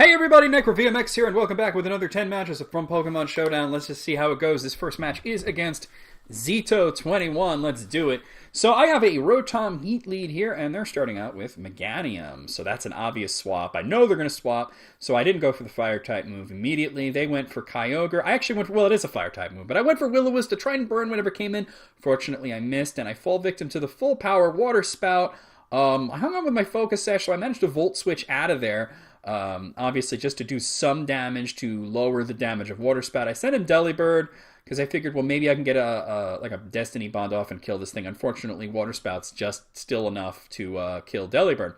Hey everybody, NecroVMX here, and welcome back with another 10 matches from Pokemon Showdown. Let's just see how it goes. This first match is against Zito21. Let's do it. So I have a Rotom Heat lead here, and they're starting out with Meganium. So that's an obvious swap. I know they're going to swap, so I didn't go for the Fire-type move immediately. They went for Kyogre. I actually went for, well, it is a Fire-type move, but I went for Will-O-Wisp to try and burn whatever came in. Fortunately, I missed, and I fall victim to the full power Water Spout. I hung on with my Focus Sash, so I managed to Volt Switch out of there. Obviously, just to do some damage to lower the damage of Water Spout. I sent in Delibird because I figured, well, maybe I can get a Destiny Bond off and kill this thing. Unfortunately, Water Spout's just still enough to kill Delibird.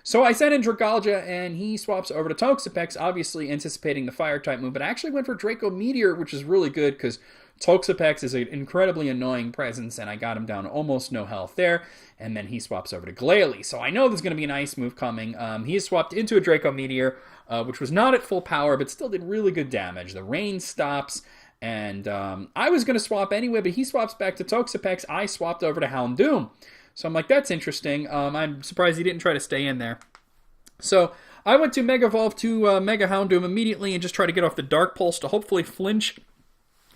So I sent in Dragalja, and he swaps over to Toxapex, obviously anticipating the Fire-type move, but I actually went for Draco Meteor, which is really good because Toxapex is an incredibly annoying presence, and I got him down to almost no health there, and then he swaps over to Glalie. So I know there's going to be an ice move coming. He is swapped into a Draco Meteor, which was not at full power, but still did really good damage. The rain stops, and I was going to swap anyway, but he swaps back to Toxapex. I swapped over to Houndoom. So I'm like, that's interesting. I'm surprised he didn't try to stay in there. So I went to Mega Evolve to Mega Houndoom immediately and just try to get off the Dark Pulse to hopefully flinch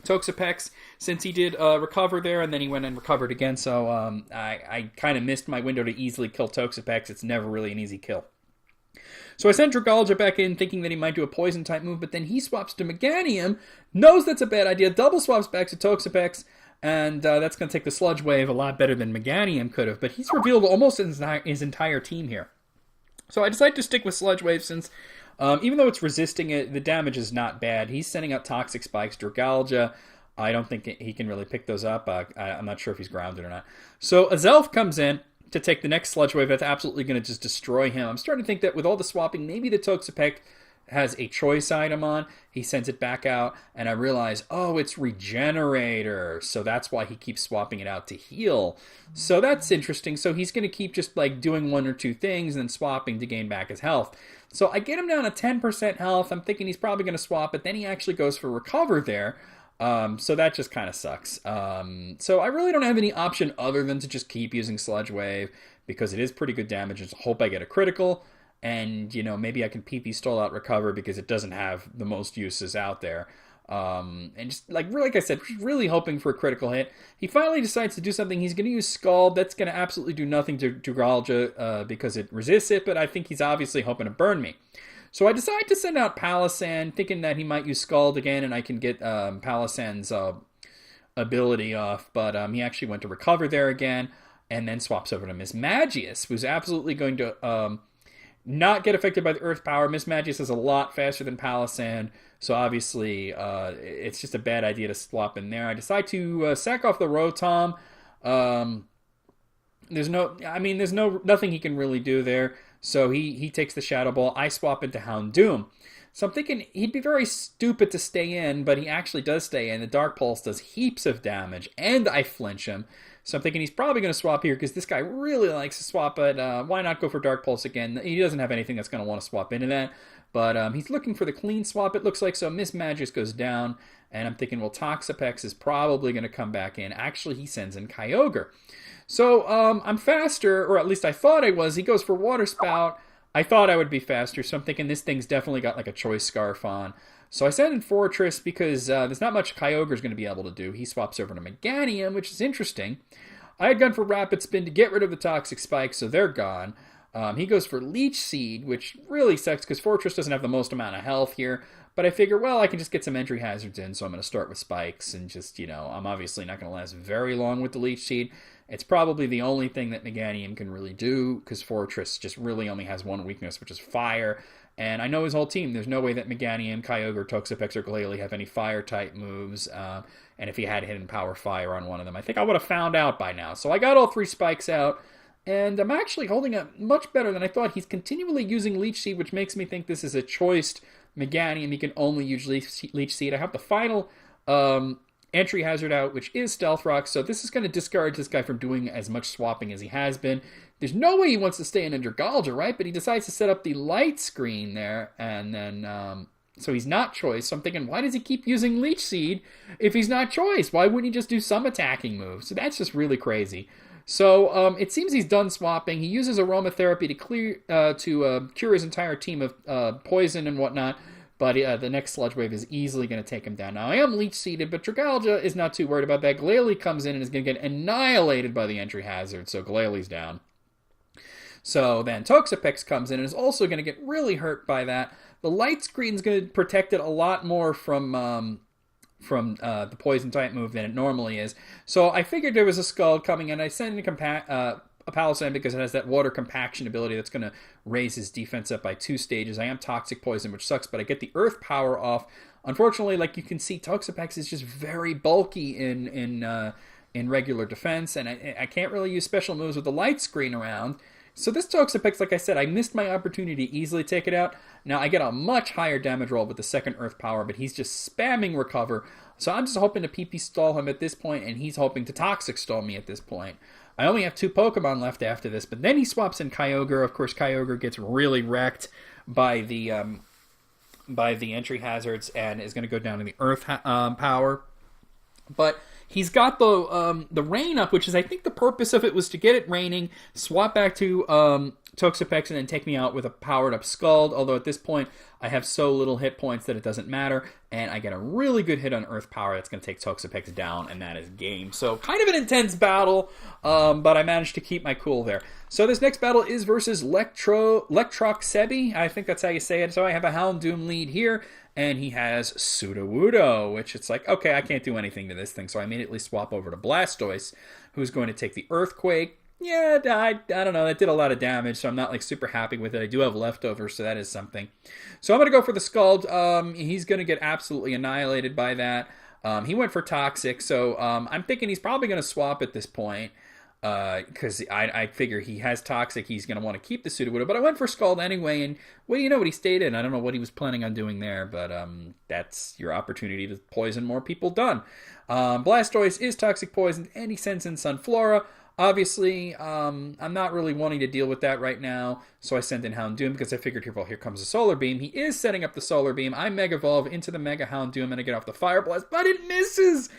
Toxapex, since he did recover there, and then he went and recovered again, so I kind of missed my window to easily kill Toxapex. It's never really an easy kill. So I sent Dragalja back in, thinking that he might do a Poison-type move, but then he swaps to Meganium, knows that's a bad idea, double swaps back to Toxapex, and that's going to take the Sludge Wave a lot better than Meganium could have, but he's revealed almost his entire team here. So I decided to stick with Sludge Wave since, even though it's resisting it, the damage is not bad. He's sending out Toxic Spikes. Dragalja, I don't think he can really pick those up. I'm not sure if he's grounded or not. So Azelf comes in to take the next Sludge Wave. That's absolutely going to just destroy him. I'm starting to think that with all the swapping, maybe the Toxapex has a choice item on. He sends it back out, and I realize, oh, it's Regenerator. So that's why he keeps swapping it out to heal. So that's interesting. So he's going to keep just like doing one or two things and then swapping to gain back his health. So I get him down to 10% health. I'm thinking he's probably going to swap, but then he actually goes for Recover there. So that just kind of sucks. So I really don't have any option other than to just keep using Sludge Wave because it is pretty good damage. Just hope I get a critical. And, you know, maybe I can PP stall out Recover because it doesn't have the most uses out there. And just, like I said, really hoping for a critical hit. He finally decides to do something. He's going to use Scald. That's going to absolutely do nothing to Dragalja because it resists it, but I think he's obviously hoping to burn me. So I decide to send out Palossand, thinking that he might use Scald again and I can get Palossand's ability off, but he actually went to Recover there again and then swaps over to Mismagius, who's absolutely going to not get affected by the Earth Power. Mismagius is a lot faster than Palossand, so obviously it's just a bad idea to swap in there. I decide to sack off the Rotom. There's nothing he can really do there, so he takes the Shadow Ball. I swap into Houndoom. So I'm thinking he'd be very stupid to stay in, but he actually does stay in. The Dark Pulse does heaps of damage, and I flinch him. So I'm thinking he's probably going to swap here because this guy really likes to swap, but why not go for Dark Pulse again? He doesn't have anything that's going to want to swap into that, but he's looking for the clean swap, it looks like, so Mismagius goes down, and I'm thinking, well, Toxapex is probably going to come back in. Actually, he sends in Kyogre. So I'm faster, or at least I thought I was. He goes for Water Spout. I thought I would be faster, so I'm thinking this thing's definitely got like a Choice Scarf on. So I sent in Fortress because there's not much Kyogre's going to be able to do. He swaps over to Meganium, which is interesting. I had gone for Rapid Spin to get rid of the Toxic Spikes, so they're gone. He goes for Leech Seed, which really sucks because Fortress doesn't have the most amount of health here. But I figure, well, I can just get some entry hazards in, so I'm going to start with Spikes and just, I'm obviously not going to last very long with the Leech Seed. It's probably the only thing that Meganium can really do because Fortress just really only has one weakness, which is Fire. And I know his whole team. There's no way that Meganium, Kyogre, Toxapex, or Glalie have any Fire-type moves. And if he had Hidden Power Fire on one of them, I think I would have found out by now. So I got all three Spikes out, and I'm actually holding up much better than I thought. He's continually using Leech Seed, which makes me think this is a choiced Meganium. He can only use Leech Seed. I have the final entry hazard out, which is Stealth Rock, so this is going to discourage this guy from doing as much swapping as he has been. There's no way he wants to stay in Dragalja, right? But he decides to set up the light screen there, and then so he's not Choice. So I'm thinking, why does he keep using Leech Seed if he's not Choice? Why wouldn't he just do some attacking moves? So that's just really crazy. So it seems he's done swapping. He uses aromatherapy to cure his entire team of poison and whatnot. But the next Sludge Wave is easily going to take him down. Now, I am Leech Seeded, but Dragalge is not too worried about that. Glalie comes in and is going to get annihilated by the entry hazard, so Glalie's down. So then Toxapex comes in and is also going to get really hurt by that. The Light Screen's going to protect it a lot more from the Poison type move than it normally is. So I figured there was a Scald coming in. I sent in a Palisand because it has that water compaction ability that's going to raise his defense up by 2 stages. I am Toxic Poison, which sucks, but I get the Earth Power off. Unfortunately, like you can see, Toxapex is just very bulky in regular defense, and I can't really use special moves with the Light Screen around. So this Toxapex, like I said, I missed my opportunity to easily take it out. Now I get a much higher damage roll with the second Earth Power, but he's just spamming Recover. So I'm just hoping to PP stall him at this point, and he's hoping to Toxic stall me at this point. I only have 2 Pokemon left after this, but then he swaps in Kyogre. Of course, Kyogre gets really wrecked by the entry hazards and is going to go down to the Earth Power. But he's got the rain up, which is, I think, the purpose of it was to get it raining, swap back to Toxapex, and then take me out with a powered up Scald. Although at this point, I have so little hit points that it doesn't matter, and I get a really good hit on Earth Power that's going to take Toxapex down, and that is game. So kind of an intense battle, but I managed to keep my cool there. So this next battle is versus Lectroxebi. I think that's how you say it. So I have a Houndoom lead here, and he has Sudowoodo, which it's like, okay, I can't do anything to this thing, so I immediately swap over to Blastoise, who's going to take the Earthquake. Yeah, I don't know, that did a lot of damage, so I'm not like super happy with it. I do have leftovers, so that is something. So I'm going to go for the Scald. He's going to get absolutely annihilated by that. He went for Toxic, so I'm thinking he's probably going to swap at this point. Because I figure he has Toxic, he's going to want to keep the Sudowoodo, but I went for Scald anyway, and well, you know what he stayed in. I don't know what he was planning on doing there, but that's your opportunity to poison more people done. Blastoise is Toxic Poison, and he sends in Sunflora. Obviously, I'm not really wanting to deal with that right now, so I sent in Houndoom because I figured, here comes the Solar Beam. He is setting up the Solar Beam. I Mega Evolve into the Mega Houndoom, and I get off the Fire Blast, but it misses!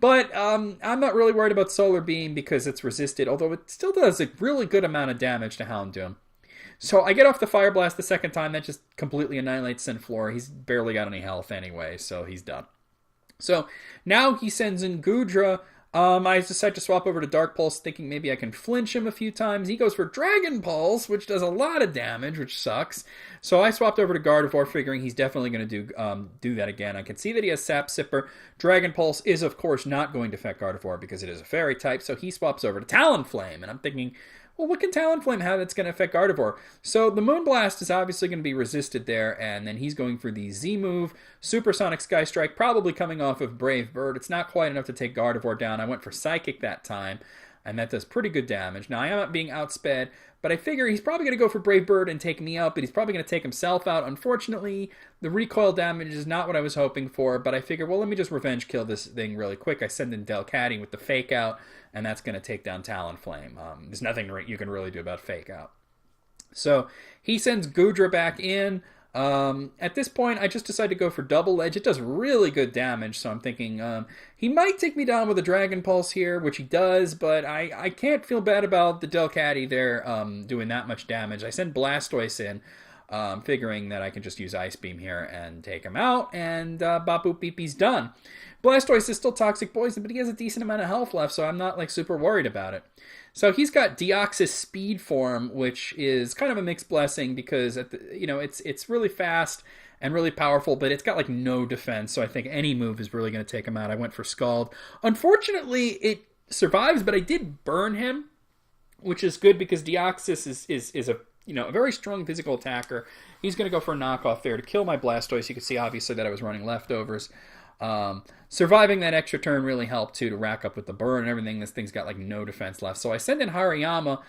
But I'm not really worried about Solar Beam because it's resisted, although it still does a really good amount of damage to Houndoom. So I get off the Fire Blast the second time. That just completely annihilates Synflora. He's barely got any health anyway, so he's done. So now he sends in Goodra. I decide to swap over to Dark Pulse, thinking maybe I can flinch him a few times. He goes for Dragon Pulse, which does a lot of damage, which sucks. So I swapped over to Gardevoir, figuring he's definitely going to do that again. I can see that he has Sap Sipper. Dragon Pulse is, of course, not going to affect Gardevoir because it is a Fairy type, so he swaps over to Talonflame. And I'm thinking, well, what can Talonflame have that's going to affect Gardevoir? So the Moonblast is obviously going to be resisted there, and then he's going for the Z move. Supersonic Sky Strike, probably coming off of Brave Bird. It's not quite enough to take Gardevoir down. I went for Psychic that time, and that does pretty good damage. Now, I am being outsped, but I figure he's probably going to go for Brave Bird and take me out, but he's probably going to take himself out. Unfortunately, the recoil damage is not what I was hoping for, but I figure, well, let me just revenge kill this thing really quick. I send in Delcatty with the Fake Out, and that's going to take down Talonflame. There's nothing you can really do about Fake Out. So he sends Goodra back in. At this point, I just decide to go for Double Edge. It does really good damage, so I'm thinking he might take me down with a Dragon Pulse here, which he does, but I can't feel bad about the Delcatty there doing that much damage. I send Blastoise in, figuring that I can just use Ice Beam here and take him out, and Bop Boop Beep, he's done. Blastoise is still Toxic Poison, but he has a decent amount of health left, so I'm not like super worried about it. So he's got Deoxys Speed form, which is kind of a mixed blessing because it's really fast and really powerful, but it's got like no defense. So I think any move is really going to take him out. I went for Scald. Unfortunately, it survives, but I did burn him, which is good because Deoxys is a very strong physical attacker. He's going to go for a knockoff there to kill my Blastoise. You can see obviously that I was running leftovers. Surviving that extra turn really helped too to rack up with the burn and everything. This thing's got like no defense left. So I send in Hariyama,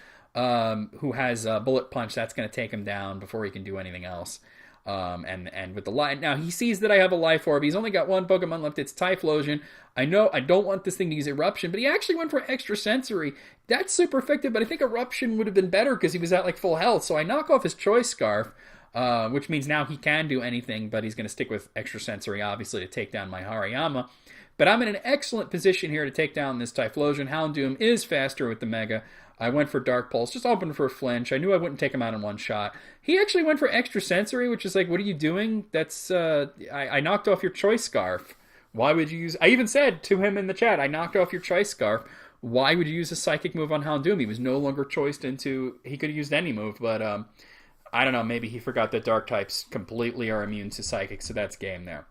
who has Bullet Punch. That's going to take him down before he can do anything else. And with the light, now he sees that I have a Life Orb. He's only got one Pokemon left. It's Typhlosion. I know I don't want this thing to use Eruption, but he actually went for Extra Sensory. That's super effective, but I think Eruption would have been better because he was at like full health. So I knock off his Choice Scarf. which means now he can do anything, but he's going to stick with Extrasensory, obviously, to take down my Hariyama. But I'm in an excellent position here to take down this Typhlosion. Houndoom is faster with the Mega. I went for Dark Pulse, just hoping for a flinch. I knew I wouldn't take him out in one shot. He actually went for Extrasensory, which is like, what are you doing? That's, I knocked off your Choice Scarf. Why would you use... I even said to him in the chat, I knocked off your Choice Scarf. Why would you use a Psychic move on Houndoom? He was no longer choiced into... He could have used any move, but I don't know. Maybe he forgot that Dark types completely are immune to Psychic, so that's game there.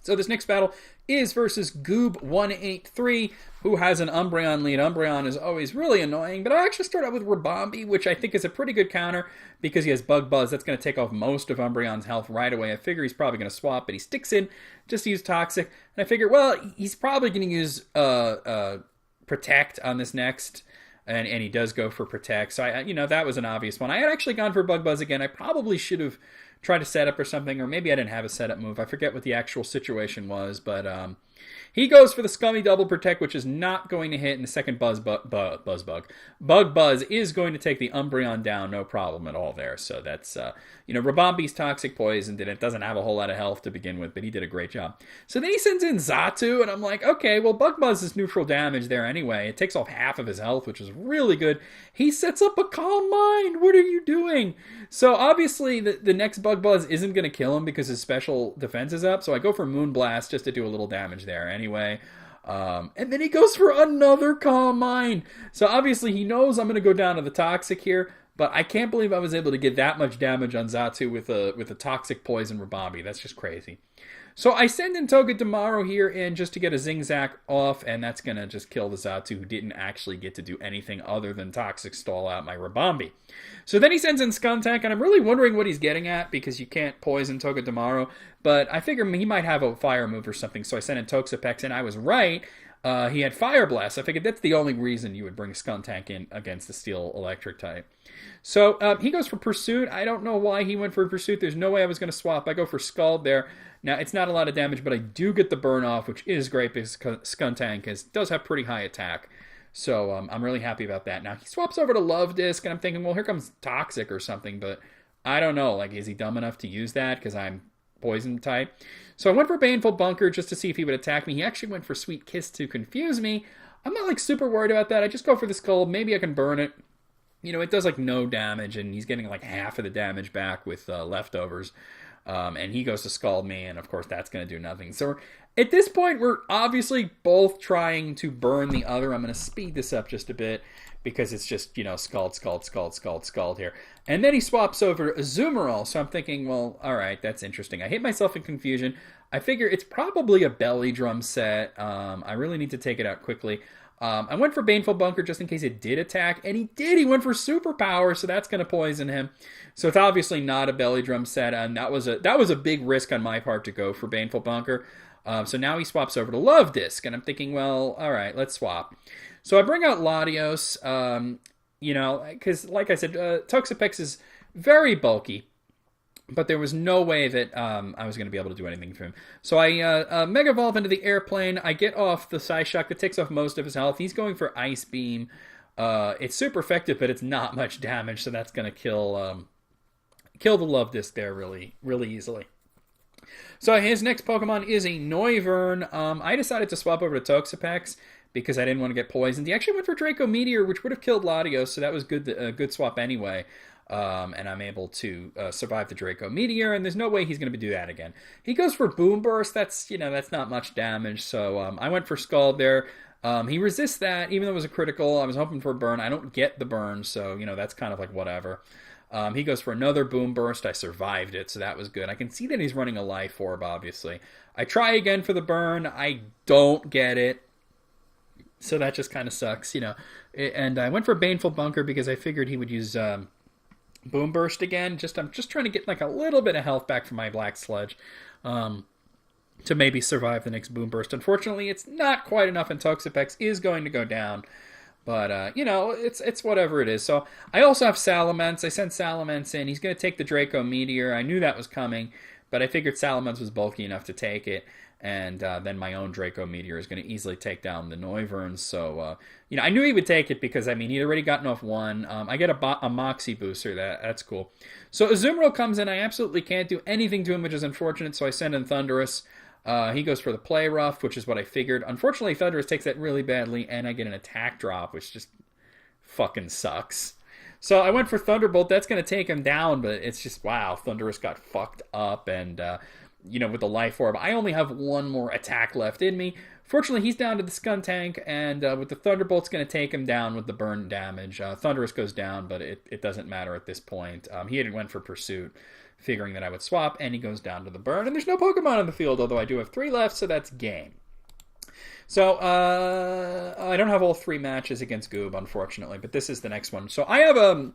So this next battle is versus Goob183, who has an Umbreon lead. Umbreon is always really annoying, but I actually start out with Rabombi, which I think is a pretty good counter because he has Bug Buzz. That's going to take off most of Umbreon's health right away. I figure he's probably going to swap, but he sticks in just to use Toxic. And I figure, well, he's probably going to use Protect on this next, and he does go for Protect. So, that was an obvious one. I had actually gone for Bug Buzz again. I probably should have tried to set up or something, or maybe I didn't have a setup move. I forget what the actual situation was, but he goes for the Scummy Double Protect, which is not going to hit, and the second Bug Buzz is going to take the Umbreon down, no problem at all there. So that's, Rabombi's Toxic poisoned, and it doesn't have a whole lot of health to begin with, but he did a great job. So then he sends in Xatu, and I'm like, okay, well, Bug Buzz is neutral damage there anyway. It takes off half of his health, which is really good. He sets up a Calm Mind. What are you doing? So obviously, the next Bug Buzz isn't going to kill him because his special defense is up, so I go for Moonblast just to do a little damage there anyway. And then he goes for another Calm Mind. So obviously he knows I'm going to go down to the Toxic here, but I can't believe I was able to get that much damage on Xatu with a Toxic Poison Rabombi. That's just crazy. So I send in Togedemaru here in just to get a Zingzac off, and that's going to just kill the Xatu, who didn't actually get to do anything other than Toxic stall out my Rabombi. So then he sends in Skuntank, and I'm really wondering what he's getting at, because you can't poison Togedemaru, but I figure he might have a fire move or something, so I sent in Toxapex, and I was right. He had Fire Blast. I figured that's the only reason you would bring Skuntank in against the Steel Electric type. So he goes for Pursuit. I don't know why he went for Pursuit. There's no way I was going to swap. I go for Scald there. Now, it's not a lot of damage, but I do get the burn off, which is great because Skuntank does have pretty high attack. So I'm really happy about that. Now, he swaps over to Love Disc, and I'm thinking, well, here comes Toxic or something, but I don't know. Like, is he dumb enough to use that because I'm Poison type? So I went for Baneful Bunker just to see if he would attack me. He actually went for Sweet Kiss to confuse me. I'm not, like, super worried about that. I just go for the Skull. Maybe I can burn it. It does, like, no damage, and he's getting, like, half of the damage back with leftovers. And he goes to Scald me, and of course that's going to do nothing. So at this point, we're obviously both trying to burn the other. I'm going to speed this up just a bit because it's just, Scald here. And then he swaps over to Azumarill, so I'm thinking, well, all right, that's interesting. I hit myself in confusion. I figure it's probably a Belly Drum set. I really need to take it out quickly. I went for Baneful Bunker just in case it did attack, and he did. He went for Superpower, so that's going to poison him. So it's obviously not a Belly Drum set, and that was a big risk on my part to go for Baneful Bunker. So now he swaps over to Love Disc, and I'm thinking, well, all right, let's swap. So I bring out Latios, because like I said, Toxapex is very bulky. But there was no way that I was going to be able to do anything for him. So I Mega Evolve into the Airplane. I get off the Psyshock that takes off most of his health. He's going for Ice Beam. It's super effective, but it's not much damage, so that's going to kill the Love Disc there really, really easily. So his next Pokemon is a Noivern. I decided to swap over to Toxapex because I didn't want to get poisoned. He actually went for Draco Meteor, which would have killed Latios, so that was a good swap anyway. And I'm able to survive the Draco Meteor, and there's no way he's going to do that again. He goes for Boom Burst. That's not much damage, so I went for Scald there. He resists that, even though it was a critical. I was hoping for a burn. I don't get the burn, so, that's kind of like whatever. He goes for another Boom Burst. I survived it, so that was good. I can see that he's running a Life Orb, obviously. I try again for the burn. I don't get it. So that just kind of sucks, And I went for Baneful Bunker because I figured he would use Boom Burst again. I'm just trying to get like a little bit of health back from my Black Sludge to maybe survive the next Boom Burst. Unfortunately, it's not quite enough, and Toxapex is going to go down. But, it's whatever it is. So I also have Salamence. I sent Salamence in. He's going to take the Draco Meteor. I knew that was coming, but I figured Salamence was bulky enough to take it. and then my own Draco Meteor is going to easily take down the Noivern. So, I knew he would take it because, he'd already gotten off one. I get a Moxie booster. That's cool. So Azumarill comes in. I absolutely can't do anything to him, which is unfortunate, so I send in Thundurus. He goes for the Play Rough, which is what I figured. Unfortunately, Thundurus takes that really badly, and I get an attack drop, which just fucking sucks. So I went for Thunderbolt. That's going to take him down, but it's just, wow, Thundurus got fucked up, and, with the Life Orb, I only have one more attack left in me. Fortunately, he's down to the Skuntank, and with the Thunderbolt's going to take him down with the burn damage. Thundurus goes down, but it doesn't matter at this point. He had went for Pursuit, figuring that I would swap, and he goes down to the burn. And there's no Pokemon on the field, although I do have 3 left, so that's game. So, I don't have all 3 matches against Goob, unfortunately, but this is the next one. So I have a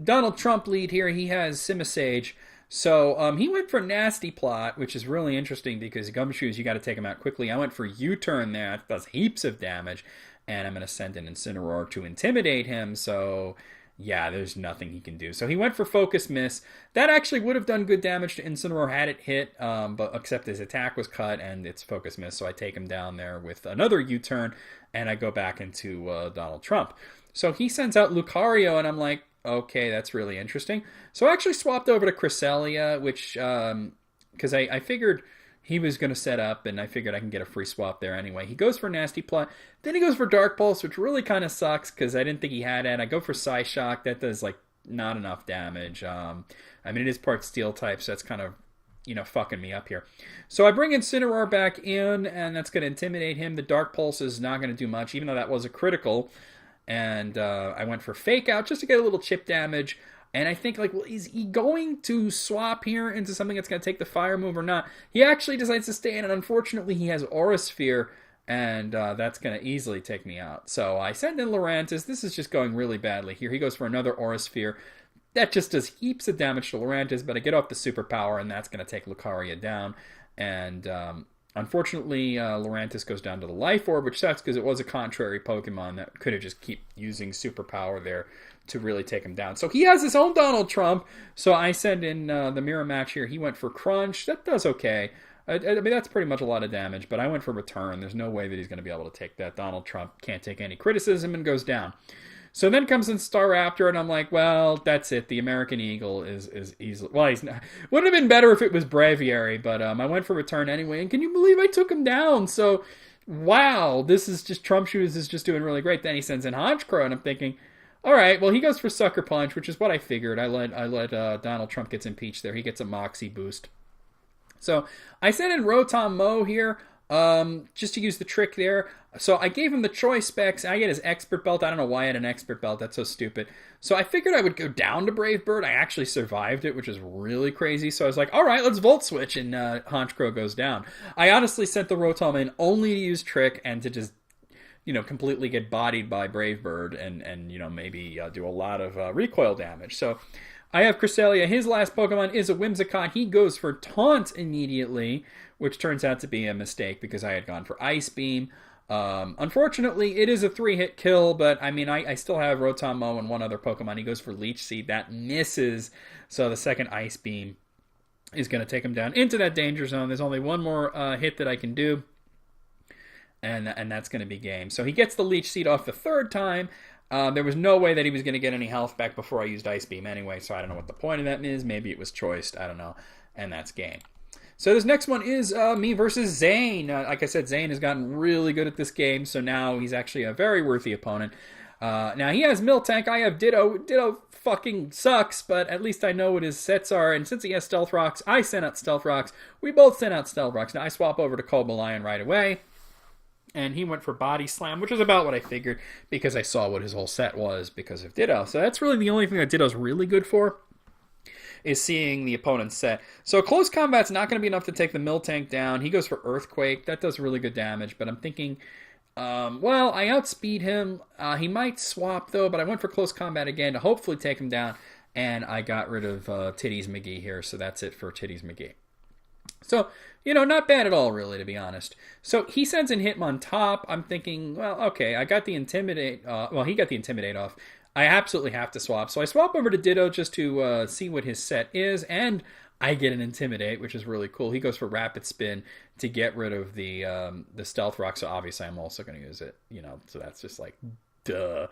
Donald Trump lead here. He has Simisage. So he went for Nasty Plot, which is really interesting because Gumshoes, you got to take him out quickly. I went for U-Turn there. That does heaps of damage, and I'm going to send an Incineroar to intimidate him. So, yeah, there's nothing he can do. So he went for Focus Miss. That actually would have done good damage to Incineroar had it hit, but except his attack was cut and it's Focus Miss. So I take him down there with another U-Turn, and I go back into Donald Trump. So he sends out Lucario, and I'm like, okay, that's really interesting. So I actually swapped over to Cresselia, which, because I figured he was going to set up, and I figured I can get a free swap there anyway. He goes for Nasty Plot. Then he goes for Dark Pulse, which really kind of sucks, because I didn't think he had it. I go for Psyshock. That does, not enough damage. It is part Steel type, so that's kind of, fucking me up here. So I bring Incineroar back in, and that's going to intimidate him. The Dark Pulse is not going to do much, even though that was a critical. And I went for Fake Out just to get a little chip damage. And I think, is he going to swap here into something that's going to take the Fire move or not? He actually decides to stay in, and unfortunately he has Aura Sphere, and that's going to easily take me out. So I send in Lurantis. This is just going really badly here. He goes for another Aura Sphere. That just does heaps of damage to Lurantis, but I get off the Superpower, and that's going to take Lucaria down. And unfortunately, Lurantis goes down to the Life Orb, which sucks because it was a contrary Pokemon that could have just keep using Superpower there to really take him down. So he has his own Donald Trump. So I send in the mirror match here. He went for Crunch. That does okay. That's pretty much a lot of damage, but I went for Return. There's no way that he's going to be able to take that. Donald Trump can't take any criticism and goes down. So then comes in Staraptor, and I'm like, well, that's it. The American Eagle is easily... Well, he's not... Would have been better if it was Braviary, but I went for Return anyway, and can you believe I took him down? So, wow, this is just... Trump Shoes is just doing really great. Then he sends in Honchkrow, and I'm thinking, all right, well, he goes for Sucker Punch, which is what I figured. I let Donald Trump gets impeached there. He gets a Moxie boost. So, I sent in Rotom Mow here, just to use the trick there. So I gave him the choice specs. I get his Expert Belt. I don't know why I had an Expert Belt. That's so stupid. So I figured I would go down to Brave Bird. I actually survived it, which is really crazy. So I was like, all right, let's Volt Switch, and Honchkrow goes down. I honestly sent the Rotom in only to use Trick and to just, completely get bodied by Brave Bird and maybe do a lot of recoil damage. So I have Cresselia. His last Pokemon is a Whimsicott. He goes for Taunt immediately, which turns out to be a mistake because I had gone for Ice Beam. Unfortunately, it is a 3-hit kill, but I still have Rotom Mow and one other Pokemon. He goes for Leech Seed. That misses, so the second Ice Beam is going to take him down into that danger zone. There's only one more hit that I can do, and that's going to be game. So he gets the Leech Seed off the third time. There was no way that he was going to get any health back before I used Ice Beam anyway, so I don't know what the point of that is. Maybe it was choiced. I don't know, and that's game. So this next one is me versus Zane. Like I said, Zane has gotten really good at this game, so now he's actually a very worthy opponent. Now he has Miltank, I have Ditto. Ditto fucking sucks, but at least I know what his sets are, and since he has Stealth Rocks, I sent out Stealth Rocks. We both sent out Stealth Rocks. Now I swap over to Cobalion right away, and he went for Body Slam, which is about what I figured, because I saw what his whole set was because of Ditto. So that's really the only thing that Ditto's really good for, is seeing the opponent's set. So close combat's not going to be enough to take the Miltank down. He goes for Earthquake. That does really good damage, but I'm thinking, well, I outspeed him. He might swap, though, but I went for close combat again to hopefully take him down, and I got rid of Titties McGee here, so that's it for Titties McGee. So, not bad at all, really, to be honest. So he sends in Hitmontop. I'm thinking, well, okay, I got the Intimidate. He got the Intimidate off. I absolutely have to swap. So I swap over to Ditto just to see what his set is, and I get an Intimidate, which is really cool. He goes for Rapid Spin to get rid of the Stealth Rock, so obviously I'm also going to use it, so that's just like, duh.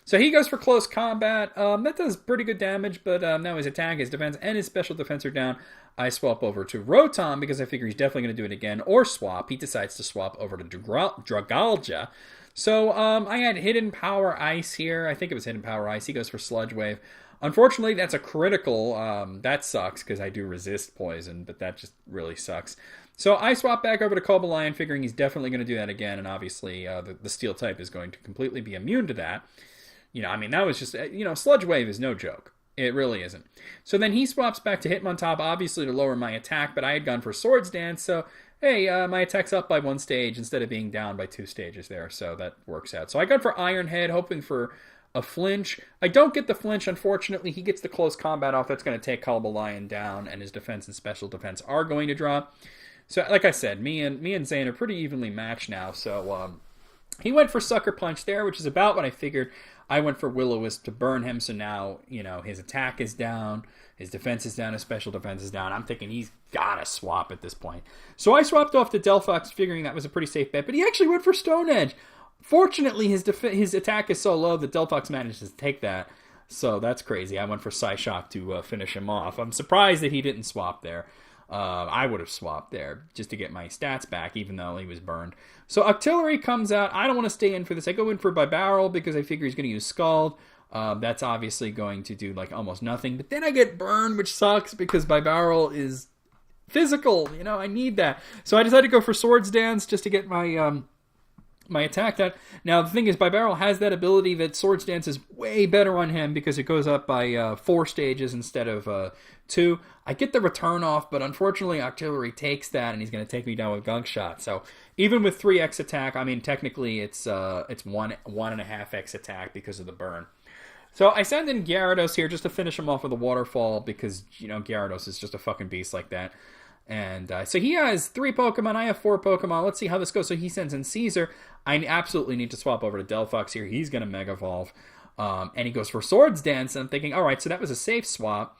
So he goes for Close Combat. That does pretty good damage, but now his attack, his defense, and his special defense are down. I swap over to Rotom because I figure he's definitely going to do it again, or swap. He decides to swap over to Dragalja. So I had Hidden Power Ice here. I think it was Hidden Power Ice. He goes for Sludge Wave. Unfortunately, that's a critical. That sucks because I do resist poison, but that just really sucks. So I swap back over to Cobalion, figuring he's definitely going to do that again, and obviously the Steel type is going to completely be immune to that. That was just, Sludge Wave is no joke. It really isn't. So then he swaps back to Hitmontop, obviously to lower my attack, but I had gone for Swords Dance, so hey, my attack's up by 1 stage instead of being down by 2 stages there, so that works out. So I got for Iron Head, hoping for a flinch. I don't get the flinch, unfortunately. He gets the Close Combat off. That's going to take Cobalion down, and his defense and special defense are going to drop. So, like I said, me and Zane are pretty evenly matched now, so he went for Sucker Punch there, which is about what I figured. I went for Will-O-Wisp to burn him, so now, his attack is down, his defense is down, his special defense is down. I'm thinking he's got to swap at this point. So I swapped off to Delphox, figuring that was a pretty safe bet, but he actually went for Stone Edge. Fortunately, his attack is so low that Delphox manages to take that, so that's crazy. I went for Psyshock to finish him off. I'm surprised that he didn't swap there. I would have swapped there just to get my stats back, even though he was burned. So Octillery comes out. I don't want to stay in for this. I go in for Bibarel because I figure he's going to use Scald. That's obviously going to do like almost nothing. But then I get burned, which sucks because Bibarel is physical. I need that. So I decided to go for Swords Dance just to get my my attack that. Now, the thing is, Bibarel has that ability that Swords Dance is way better on him because it goes up by 4 stages instead of 2. I get the return off, but unfortunately, Octillery takes that, and he's going to take me down with Gunk Shot. So, even with 3x attack, I mean, technically, it's 1.5x attack because of the burn. So, I send in Gyarados here just to finish him off with a Waterfall because, Gyarados is just a fucking beast like that. And so he has 3 Pokemon, I have 4 Pokemon. Let's see how this goes. So he sends in Caesar. I absolutely need to swap over to Delphox here. He's going to Mega Evolve. And he goes for Swords Dance. And I'm thinking, all right, so that was a safe swap.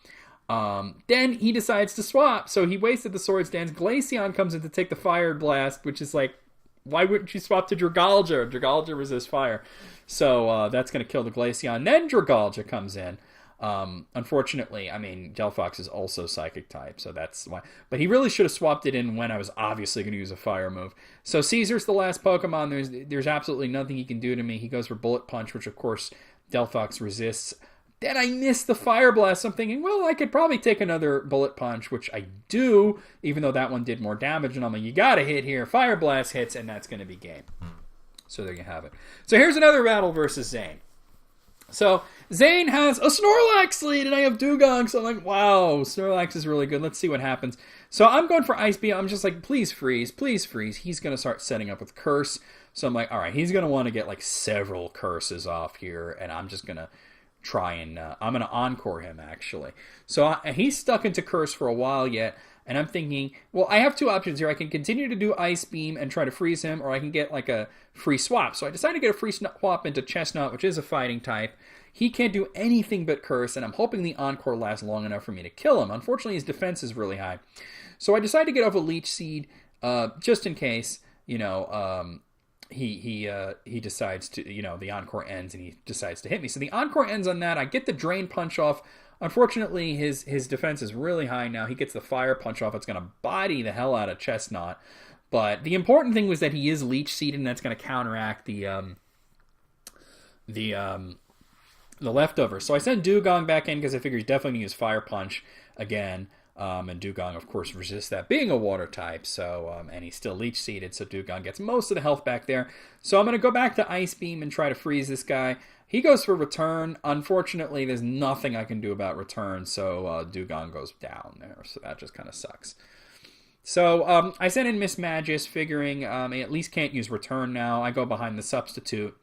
Then he decides to swap. So he wasted the Swords Dance. Glaceon comes in to take the Fire Blast, which is like, why wouldn't you swap to Dragalja? Dragalja resists fire. So that's going to kill the Glaceon. Then Dragalja comes in. Unfortunately, I mean, Delphox is also Psychic type, so that's why. But he really should have swapped it in when I was obviously going to use a fire move. So Caesar's the last Pokemon. There's absolutely nothing he can do to me. He goes for Bullet Punch, which of course Delphox resists. Then I miss the Fire Blast. I'm thinking, well, I could probably take another Bullet Punch, which I do, even though that one did more damage. And I'm like, you got to hit here. Fire Blast hits, and that's going to be game. So there you have it. So here's another battle versus Zane. So, Zane has a Snorlax lead, and I have Dugong, so I'm like, wow, Snorlax is really good. Let's see what happens. So, I'm going for Ice Beam. I'm just like, please freeze, please freeze. He's going to start setting up with Curse. So, I'm like, all right, he's going to want to get, like, several curses off here, and I'm just going to try and, I'm going to Encore him, actually. So, he's stuck into Curse for a while yet, and I'm thinking, well, I have 2 options here. I can continue to do Ice Beam and try to freeze him, or I can get, like, a free swap. So I decided to get a free swap into Chestnut, which is a fighting type. He can't do anything but Curse, and I'm hoping the Encore lasts long enough for me to kill him. Unfortunately, his defense is really high. So I decided to get off a Leech Seed, just in case, he decides to, the Encore ends and he decides to hit me. So the Encore ends on that. I get the Drain Punch off. Unfortunately, his defense is really high now. He gets the Fire Punch off. It's going to body the hell out of Chestnut. But the important thing was that he is Leech Seeded, and that's going to counteract the leftover. So I sent Dugong back in because I figured he's definitely going to use Fire Punch again. And Dugong, of course, resists that being a water type. So and he's still Leech Seeded, so Dugong gets most of the health back there. So I'm going to go back to Ice Beam and try to freeze this guy. He goes for Return. Unfortunately, there's nothing I can do about Return, so Dugong goes down there. So that just kind of sucks. So I sent in Miss Magus, figuring I at least can't use Return now. I go behind the Substitute.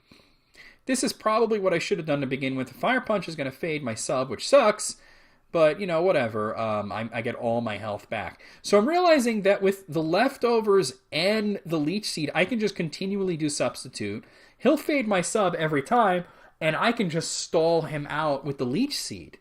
This is probably what I should have done to begin with. Fire Punch is going to fade my sub, which sucks. But, whatever. I get all my health back. So I'm realizing that with the leftovers and the Leech Seed, I can just continually do Substitute. He'll fade my sub every time, and I can just stall him out with the Leech Seed.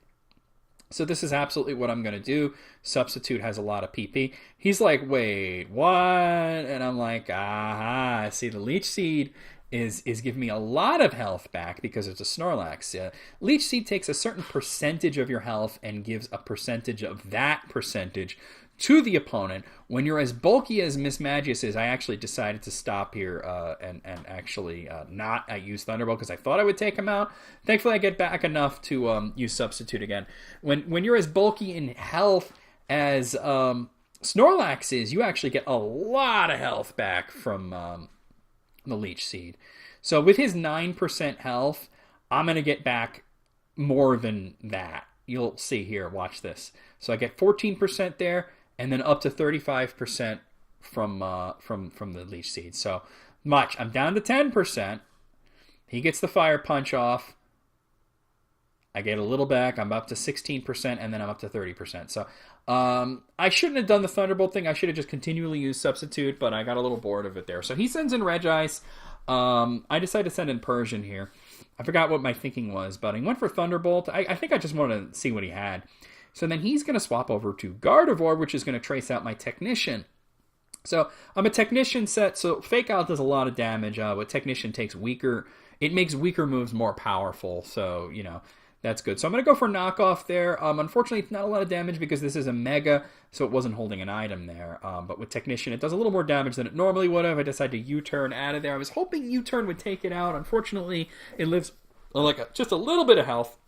So this is absolutely what I'm going to do. Substitute has a lot of PP. He's like, wait, what? And I'm like, aha, see, the Leech Seed is giving me a lot of health back because it's a Snorlax. Leech Seed takes a certain percentage of your health and gives a percentage of that percentage to the opponent. When you're as bulky as Miss Magius is, I actually decided to stop here and actually not use Thunderbolt because I thought I would take him out. Thankfully, I get back enough to use Substitute again. When you're as bulky in health as Snorlax is, you actually get a lot of health back from the Leech Seed. So with his 9% health, I'm going to get back more than that. You'll see here. Watch this. So I get 14% there, and then up to 35% from the Leech Seed. So much. I'm down to 10%. He gets the Fire Punch off. I get a little back. I'm up to 16%, and then I'm up to 30%. So I shouldn't have done the Thunderbolt thing. I should have just continually used Substitute, but I got a little bored of it there. So he sends in Regice. I decided to send in Persian here. I forgot what my thinking was, but he went for Thunderbolt. I think I just wanted to see what he had. So then he's going to swap over to Gardevoir, which is going to trace out my Technician. So I'm a Technician set, so Fake Out does a lot of damage. What Technician takes weaker, it makes weaker moves more powerful. So, you know, that's good. So I'm going to go for Knockoff there. Unfortunately, it's not a lot of damage because this is a Mega, so it wasn't holding an item there. But with Technician, it does a little more damage than it normally would have. I decided to U-turn out of there. I was hoping U-turn would take it out. Unfortunately, it lives like just a little bit of health.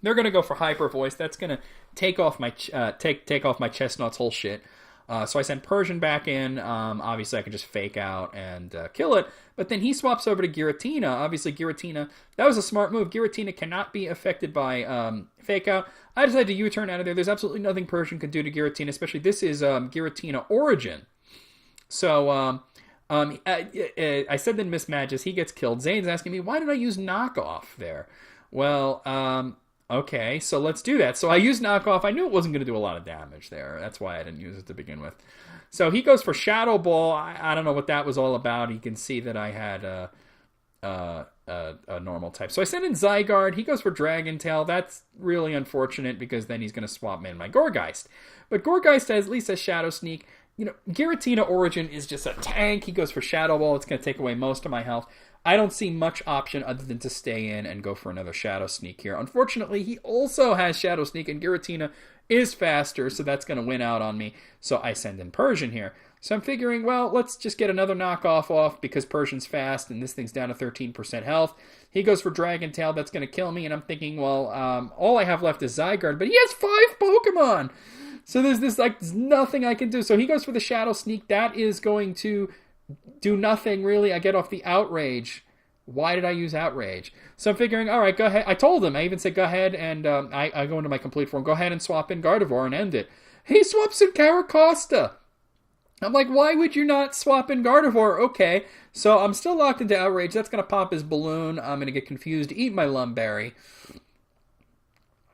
They're going to go for Hyper Voice. That's going to take off my take off my Chestnut's whole shit. So I send Persian back in. Obviously, I can just Fake Out and kill it. But then he swaps over to Giratina. Obviously, Giratina, that was a smart move. Giratina cannot be affected by Fake Out. I decided to U-turn out of there. There's absolutely nothing Persian can do to Giratina, especially this is Giratina Origin. So I said that Miss Magis, he gets killed. Zane's asking me, why did I use Knockoff there? Well, okay, so let's do that. So I used Knockoff. I knew it wasn't going to do a lot of damage there. That's why I didn't use it to begin with. So he goes for Shadow Ball. I don't know what that was all about. You can see that I had a normal type. So I sent in Zygarde. He goes for Dragon Tail. That's really unfortunate because then he's going to swap in my Gourgeist. But Gourgeist has at least a Shadow Sneak. You know, Giratina Origin is just a tank. He goes for Shadow Ball. It's going to take away most of my health. I don't see much option other than to stay in and go for another Shadow Sneak here. Unfortunately, he also has Shadow Sneak, and Giratina is faster, so that's going to win out on me. So I send in Persian here. So I'm figuring, well, let's just get another Knockoff off because Persian's fast, and this thing's down to 13% health. He goes for Dragon Tail. That's going to kill me, and I'm thinking, well, all I have left is Zygarde, but he has 5 Pokemon! So there's nothing I can do. So he goes for the Shadow Sneak. That is going to do nothing, really. I get off the Outrage. Why did I use Outrage? So I'm figuring, all right, go ahead. I told him. I even said, go ahead, and I go into my complete form. Go ahead and swap in Gardevoir and end it. He swaps in Caracosta. I'm like, why would you not swap in Gardevoir? Okay, so I'm still locked into Outrage. That's going to pop his balloon. I'm going to get confused, eat my Lumberry.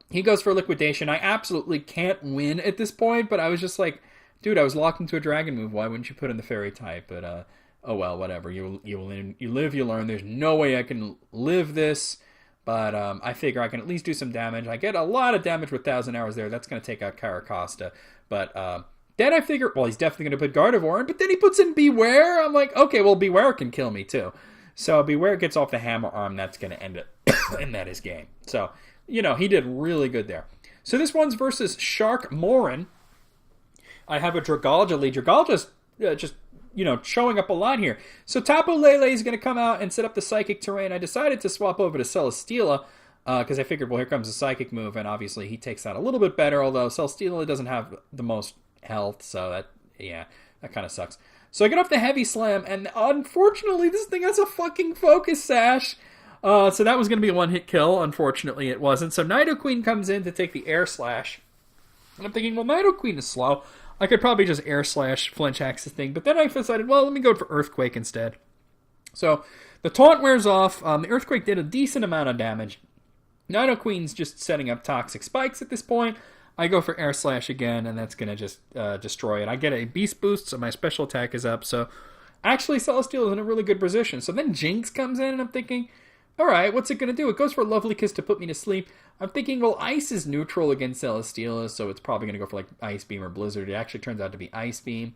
He goes for Liquidation. I absolutely can't win at this point, but I was just like, dude, I was locked into a dragon move. Why wouldn't you put in the fairy type? But, oh well, whatever. You live, you learn. There's no way I can live this, but I figure I can at least do some damage. I get a lot of damage with 1,000 Hours there. That's going to take out Caracosta. But then I figure, well, he's definitely going to put Gardevoir in, but then he puts in Beware. I'm like, okay, well, Beware can kill me too. So Beware gets off the Hammer Arm. That's going to end it, and that is game. So, you know, he did really good there. So this one's versus Shark Morin. I have a Dragalge lead. Dragalge's just, you know, showing up a lot here. So Tapu Lele is going to come out and set up the Psychic Terrain. I decided to swap over to Celesteela because I figured, well, here comes the Psychic move, and obviously he takes that a little bit better, although Celesteela doesn't have the most health, so that, yeah, that kind of sucks. So I get off the Heavy Slam, and unfortunately this thing has a fucking Focus Sash. So that was going to be a one-hit kill. Unfortunately, it wasn't. So Nidoqueen comes in to take the Air Slash. And I'm thinking, well, Nidoqueen is slow. I could probably just Air Slash Flinch Axe the thing. But then I decided, well, let me go for Earthquake instead. So the Taunt wears off. The Earthquake did a decent amount of damage. Nidoqueen's just setting up Toxic Spikes at this point. I go for Air Slash again, and that's going to just destroy it. I get a Beast Boost, so my special attack is up. So actually, Celesteela is in a really good position. So then Jinx comes in, and I'm thinking, All right, what's it going to do? It goes for a Lovely Kiss to put me to sleep. I'm thinking, well, Ice is neutral against Celesteela, so it's probably going to go for like Ice Beam or Blizzard. It actually turns out to be Ice Beam.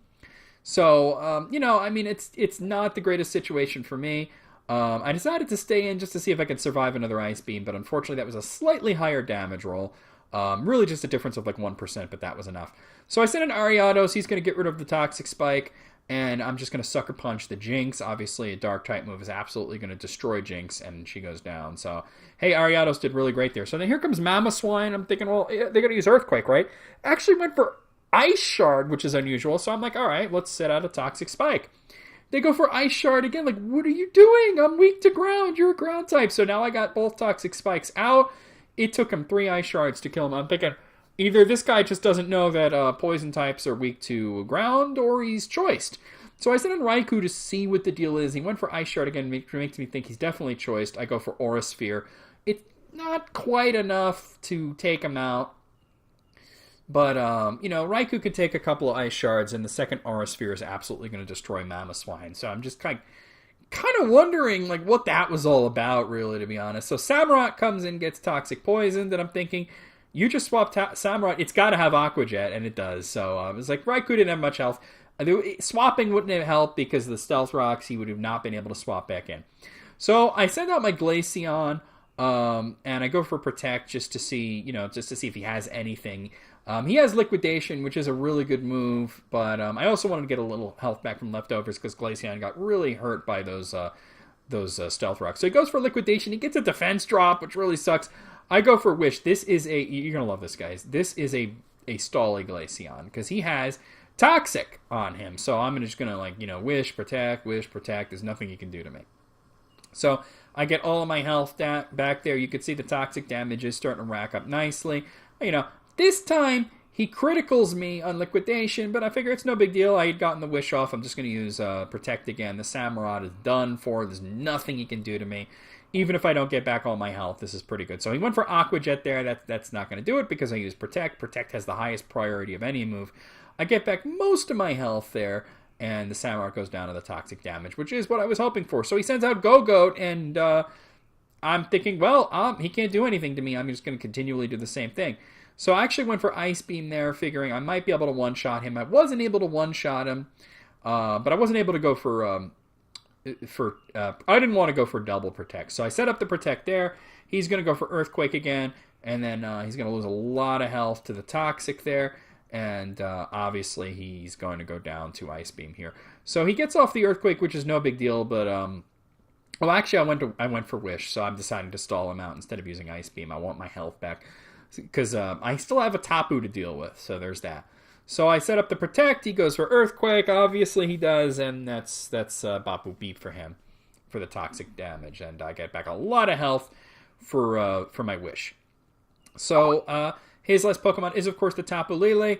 So, I mean, it's not the greatest situation for me. I decided to stay in just to see if I could survive another Ice Beam, but unfortunately that was a slightly higher damage roll. Really just a difference of like 1%, but that was enough. So I sent in Ariados. He's going to get rid of the Toxic Spike, and I'm just going to Sucker Punch the Jinx. Obviously, a Dark-type move is absolutely going to destroy Jinx, and she goes down. So, hey, Ariados did really great there. So then here comes Mamoswine. I'm thinking, well, they're going to use Earthquake, right? Actually went for Ice Shard, which is unusual. So I'm like, all right, let's set out a Toxic Spike. They go for Ice Shard again. Like, what are you doing? I'm weak to ground. You're a ground type. So now I got both Toxic Spikes out. It took him 3 Ice Shards to kill him. I'm thinking either this guy just doesn't know that poison types are weak to ground, or he's choiced. So I sent in Raikou to see what the deal is. He went for Ice Shard again, makes me think he's definitely choiced. I go for Aura Sphere. It's not quite enough to take him out. But, Raikou could take a couple of Ice Shards, and the second Aura Sphere is absolutely going to destroy Mamoswine. So I'm just kind of wondering, like, what that was all about, really, to be honest. So Samurott comes in, gets Toxic Poisoned, and I'm thinking, you just swapped Samurott. It's got to have Aqua Jet, and it does. So it's like, Raikou didn't have much health. Swapping wouldn't have helped because of the Stealth Rocks. He would have not been able to swap back in. So I send out my Glaceon, and I go for Protect just to see if he has anything. He has Liquidation, which is a really good move, but I also wanted to get a little health back from leftovers because Glaceon got really hurt by those Stealth Rocks. So he goes for Liquidation. He gets a Defense Drop, which really sucks. I go for Wish. You're going to love this, guys. This is a Stally Glaceon because he has Toxic on him. So I'm just going to Wish, Protect. There's nothing he can do to me. So I get all of my health back there. You can see the Toxic damage is starting to rack up nicely. This time, he criticals me on Liquidation, but I figure it's no big deal. I had gotten the Wish off. I'm just going to use Protect again. The Samurott is done for. There's nothing he can do to me. Even if I don't get back all my health, this is pretty good. So he went for Aqua Jet there. That's not going to do it because I use Protect. Protect has the highest priority of any move. I get back most of my health there, and the Samurott goes down to the Toxic damage, which is what I was hoping for. So he sends out Go-Goat, and I'm thinking, well, he can't do anything to me. I'm just going to continually do the same thing. So I actually went for Ice Beam there, figuring I might be able to one-shot him. I wasn't able to one-shot him, but I wasn't able to go for I didn't want to go for double Protect. So I set up the Protect there. He's going to go for Earthquake again, and then he's going to lose a lot of health to the Toxic there, and obviously he's going to go down to Ice Beam here. So he gets off the Earthquake, which is no big deal, but well, actually I went for Wish, so I'm deciding to stall him out instead of using Ice Beam. I want my health back because I still have a Tapu to deal with, so there's that. So I set up the Protect. He goes for Earthquake. Obviously he does, and that's Bapu Beep for him for the Toxic damage, and I get back a lot of health for my Wish. So his last Pokemon is of course the Tapu Lele.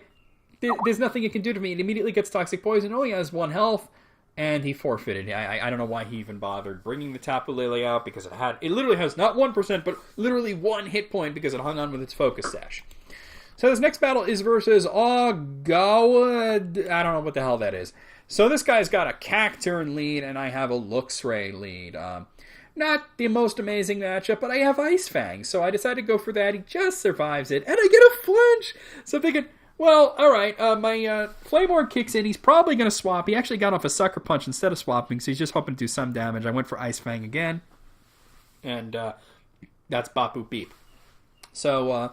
There's nothing it can do to me. It immediately gets Toxic Poison. Oh, he has 1 health, and he forfeited. I don't know why he even bothered bringing the Tapu Lele out because it literally has not 1%, but literally 1 hit point because it hung on with its Focus Sash. So this next battle is versus Ogawa. I don't know what the hell that is. So this guy's got a Cacturne lead, and I have a Luxray lead. Not the most amazing matchup, but I have Ice Fang, so I decided to go for that. He just survives it, and I get a flinch. So I'm thinking, well, all right, my Flamorn kicks in. He's probably going to swap. He actually got off a Sucker Punch instead of swapping, so he's just hoping to do some damage. I went for Ice Fang again, and that's Bapu Beep. So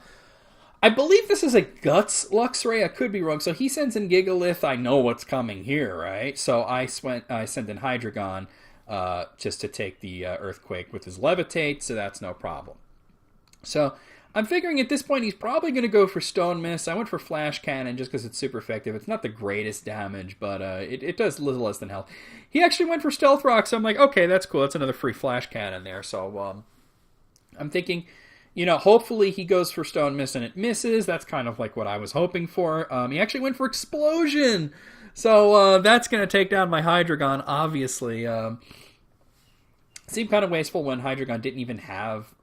I believe this is a Guts Luxray. I could be wrong. So he sends in Gigalith. I know what's coming here, right? So I sent in Hydreigon just to take the Earthquake with his Levitate, so that's no problem. So I'm figuring at this point he's probably going to go for Stone Mist. I went for Flash Cannon just because it's super effective. It's not the greatest damage, but it does little less than health. He actually went for Stealth Rock, so I'm like, okay, that's cool. That's another free Flash Cannon there. So I'm thinking, hopefully he goes for Stone Mist and it misses. That's kind of like what I was hoping for. He actually went for Explosion. So that's going to take down my Hydreigon, obviously. Seemed kind of wasteful when Hydreigon didn't even have,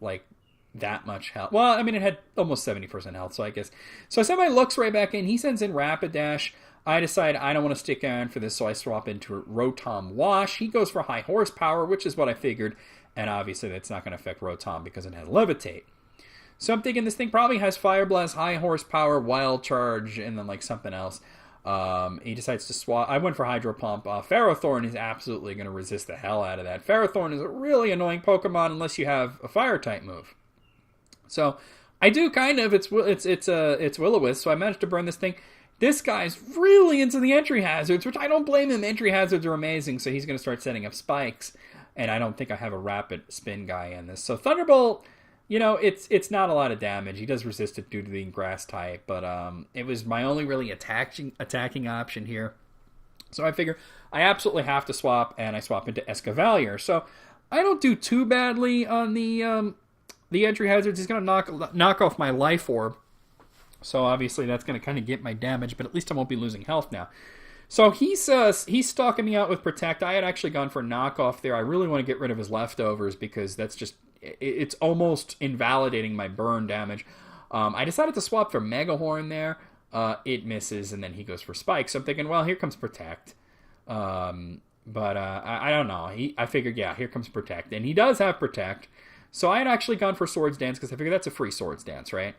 that much health. Well, I mean, it had almost 70% health, so I guess. So I send my Luxray back in. He sends in Rapidash. I decide I don't want to stick around for this, so I swap into Rotom Wash. He goes for High Horsepower, which is what I figured. And obviously that's not going to affect Rotom because it has Levitate. So I'm thinking this thing probably has Fire Blast, High Horsepower, Wild Charge, and then like something else. He decides to swap. I went for Hydro Pump. Ferrothorn is absolutely going to resist the hell out of that. Ferrothorn is a really annoying Pokemon unless you have a Fire-type move. So I do kind of. It's Will-O-Wisp, so I managed to burn this thing. This guy's really into the entry hazards, which I don't blame him. Entry hazards are amazing, so he's going to start setting up spikes. And I don't think I have a rapid spin guy in this. So Thunderbolt, it's not a lot of damage. He does resist it due to being grass type, but it was my only really attacking option here. So I figure I absolutely have to swap, and I swap into Escavalier. So I don't do too badly on the entry hazards. He's going to knock off my Life Orb. So obviously that's going to kind of get my damage, but at least I won't be losing health now. So he's stalking me out with Protect. I had actually gone for knockoff there. I really want to get rid of his leftovers because that's just, it's almost invalidating my burn damage. I decided to swap for Megahorn there. It misses, and then he goes for Spike. So I'm thinking, well, here comes Protect. But I don't know. I figured, yeah, here comes Protect. And he does have Protect. So I had actually gone for Swords Dance because I figured that's a free Swords Dance, right?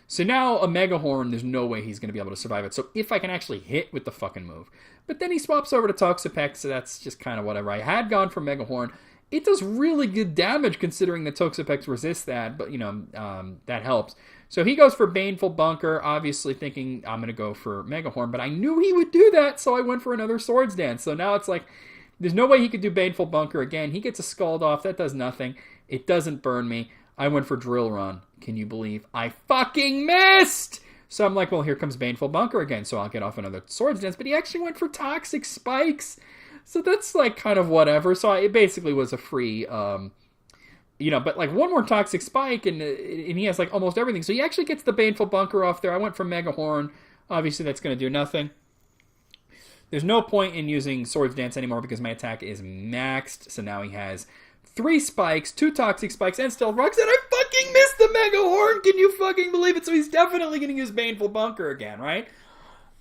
So now a Megahorn, there's no way he's going to be able to survive it. So if I can actually hit with the fucking move. But then he swaps over to Toxapex, so that's just kind of whatever. I had gone for Megahorn. It does really good damage considering that Toxapex resists that, but, that helps. So he goes for Baneful Bunker, obviously thinking I'm going to go for Megahorn, but I knew he would do that, so I went for another Swords Dance. So now it's like, there's no way he could do Baneful Bunker again. He gets a Scald off. That does nothing. It doesn't burn me. I went for Drill Run. Can you believe I fucking missed? So I'm like, well, here comes Baneful Bunker again, so I'll get off another Swords Dance. But he actually went for Toxic Spikes. So that's like kind of whatever. So it basically was a free, but like one more Toxic Spike and he has like almost everything. So he actually gets the Baneful Bunker off there. I went for Megahorn. Obviously that's going to do nothing. There's no point in using Swords Dance anymore because my attack is maxed. So now he has 3 spikes, 2 Toxic Spikes, and Stealth Rocks, and I fucking missed the Megahorn! Can you fucking believe it? So he's definitely going to use Baneful Bunker again, right?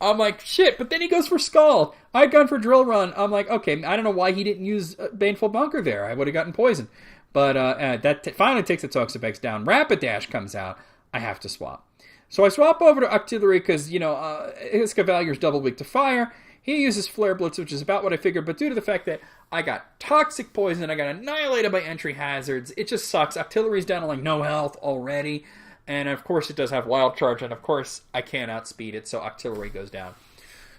I'm like, shit, but then he goes for Scald. I'd gone for Drill Run. I'm like, okay, I don't know why he didn't use Baneful Bunker there. I would have gotten poisoned. But that finally takes the Toxapex down. Rapidash comes out. I have to swap. So I swap over to Octillery because, his Cavalier's double weak to fire. He uses Flare Blitz, which is about what I figured, but due to the fact that I got Toxic Poison, I got annihilated by entry hazards, it just sucks. Octillery's down to like no health already, and of course it does have Wild Charge, and of course I can't outspeed it, so Octillery goes down.